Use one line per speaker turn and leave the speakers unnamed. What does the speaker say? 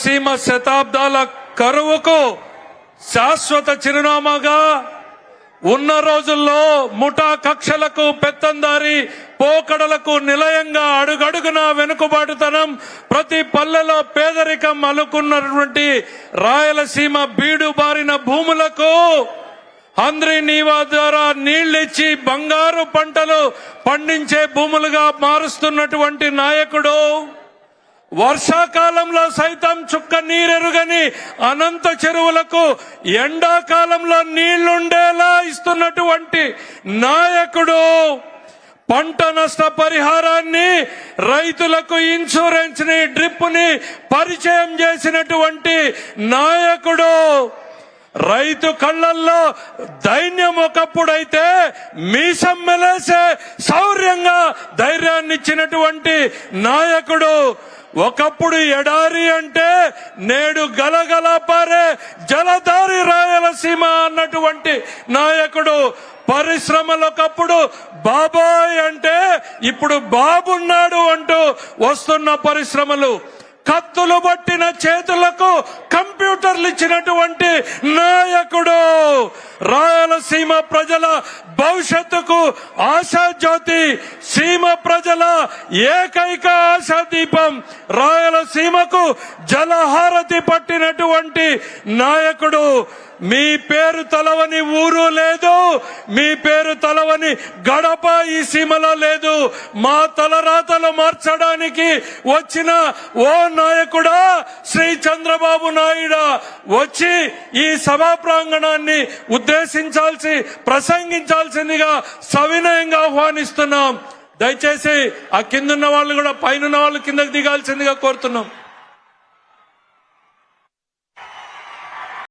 రాయలసీమ శతాబ్దాల కరువుకు శాశ్వత చిరునామాగా ఉన్న రోజుల్లో ముఠా కక్షలకు పెత్తందారి పోకడలకు నిలయంగా అడుగడుగున వెనుకబాటుతనం ప్రతి పల్లెలో పేదరికం అలుకున్నటువంటి రాయలసీమ బీడు బారిన భూములకు హంద్రీ నీవా ద్వారా నీళ్లిచ్చి బంగారు పంటలు పండించే భూములుగా మారుస్తున్నటువంటి నాయకుడు, వర్షాకాలంలో సైతం చుక్క నీరెరుగని అనంత చెరువులకు ఎండాకాలంలో నీళ్లుండేలా ఇస్తున్నటువంటి నాయకుడు, పంట నష్ట పరిహారాన్ని, రైతులకు ఇన్సూరెన్స్ ని, డ్రిప్ ని పరిచయం చేసినటువంటి నాయకుడు, రైతు కళ్ళల్లో దైన్యం ఒకప్పుడైతే మీసం మెలేసే శౌర్యంగా ధైర్యాన్ని ఇచ్చినటువంటి నాయకుడు, ఒకప్పుడు ఎడారి అంటే నేడు గలగల పారే జలధారి రాయలసీమ అన్నటువంటి నాయకుడు, పరిశ్రమలు ఒకప్పుడు బాబాయ్ అంటే ఇప్పుడు బాబున్నాడు అంటూ వస్తున్న పరిశ్రమలు, కత్తులు పట్టిన చేతులకు కంప్యూటర్లు ఇచ్చినటువంటి నాయకుడు, రాయలసీమ ప్రజల భవిష్యత్తుకు ఆశాజ్యోతి, సీమ ప్రజల ఏకైక ఆశాదీపం, రాయలసీమకు జలహారతి పట్టినటువంటి నాయకుడు. మీ పేరు తలవని ఊరు లేదు, మీ పేరు తలవని గడప ఈ సీమలో లేదు. మా తలరాతలు మార్చడానికి వచ్చిన ఓ నాయకుడా, శ్రీ చంద్రబాబు నాయుడు వచ్చి ఈ సభా ప్రాంగణాన్ని ఉద్దేశించాల్సి ప్రసంగించాల్సిందిగా సవినయంగా ఆహ్వానిస్తున్నాం. దయచేసి ఆ కిందున్న వాళ్ళు కూడా పైన వాళ్ళు కిందకి దిగాల్సిందిగా కోరుతున్నాం.